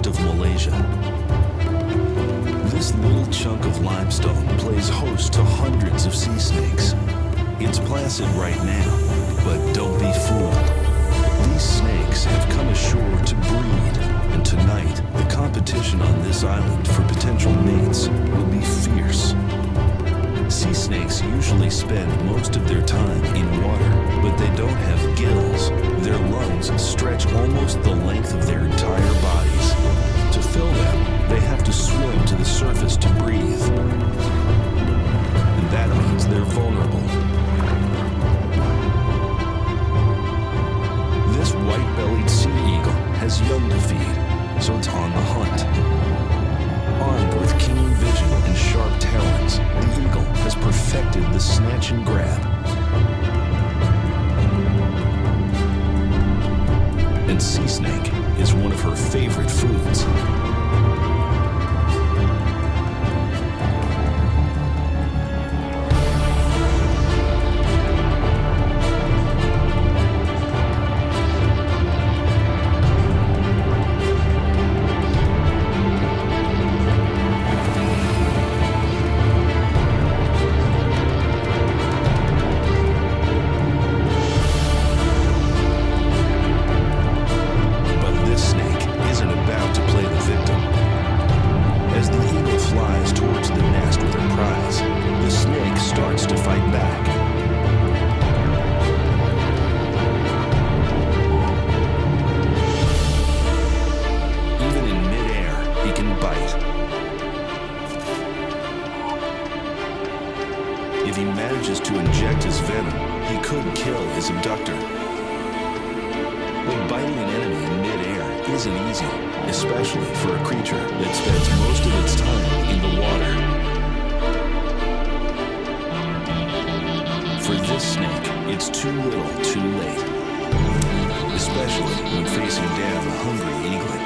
of Malaysia. This little chunk of limestone plays host to hundreds of sea snakes. It's placid right now, but don't be fooled. These snakes have come ashore to breed, and tonight, the competition on this island for potential mates will be fierce. Sea snakes usually spend most of their time in water, but they don't have gills. Their lungs stretch almost the length of their entire bodies. To fill them, they have to swim to the surface to breathe. And that means they're vulnerable. This white-bellied sea eagle has young to feed, so it's on the hunt. Armed with keen vision and sharp talons, the eagle has perfected the snatch and grab. And sea snake is one of her favorite foods. If he manages to inject his venom, he could kill his abductor. But biting an enemy in mid-air isn't easy, especially for a creature that spends most of its time in the water. For this snake, it's too little, too late, especially when facing down a hungry eaglet.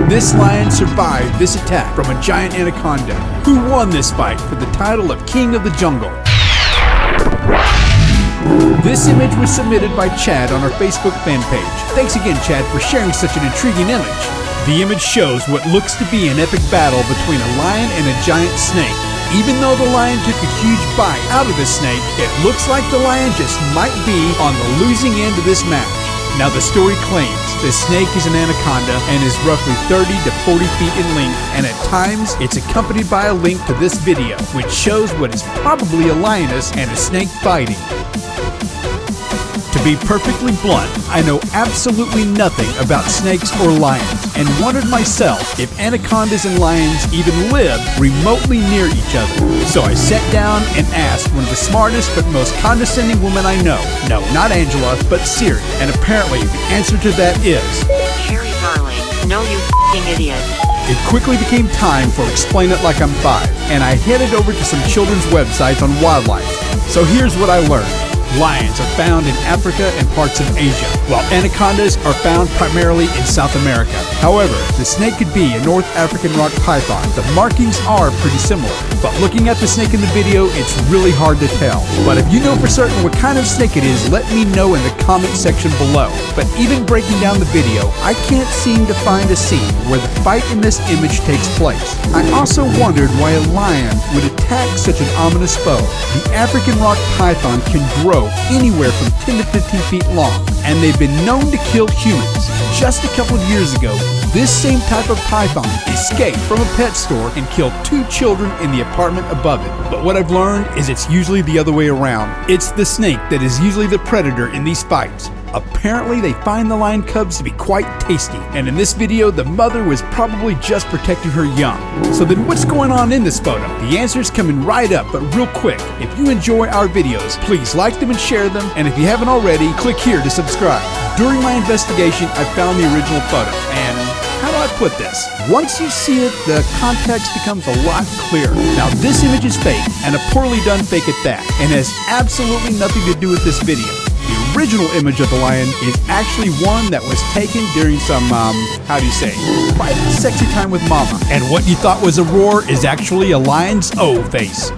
This lion survived this attack from a giant anaconda, who won this fight for the title of King of the Jungle. This image was submitted by Chad on our Facebook fan page. Thanks again, Chad, for sharing such an intriguing image. The image shows what looks to be an epic battle between a lion and a giant snake. Even though the lion took a huge bite out of the snake, it looks like the lion just might be on the losing end of this match. Now, the story claims the snake is an anaconda and is roughly 30 to 40 feet in length, and at times it's accompanied by a link to this video, which shows what is probably a lioness and a snake fighting. To be perfectly blunt, I know absolutely nothing about snakes or lions, and wondered myself if anacondas and lions even live remotely near each other. So I sat down and asked one of the smartest but most condescending women I know. No, not Angela, but Siri. And apparently the answer to that is... Sherry, darling, no you f***ing idiot. It quickly became time for Explain It Like I'm 5, and I headed over to some children's websites on wildlife. So here's what I learned. Lions are found in Africa and parts of Asia, while anacondas are found primarily in South America. However, the snake could be a North African rock python. The markings are pretty similar, but looking at the snake in the video, it's really hard to tell. But if you know for certain what kind of snake it is, let me know in the comment section below. But even breaking down the video, I can't seem to find a scene where the fight in this image takes place. I also wondered why a lion would attack such an ominous foe. The African rock python can grow anywhere from 10 to 15 feet long, and they've been known to kill humans. Just a couple of years ago, this same type of python escaped from a pet store and killed 2 children in the apartment above it. But what I've learned is it's usually the other way around. It's the snake that is usually the predator in these fights. Apparently, they find the lion cubs to be quite tasty, and in this video, the mother was probably just protecting her young. So then what's going on in this photo? The answer's coming right up, but real quick. If you enjoy our videos, please like them and share them, and if you haven't already, click here to subscribe. During my investigation, I found the original photo, and how do I put this? Once you see it, the context becomes a lot clearer. Now, this image is fake, and a poorly done fake at that, and has absolutely nothing to do with this video. The original image of the lion is actually one that was taken during some, private sexy time with mama. And what you thought was a roar is actually a lion's O face.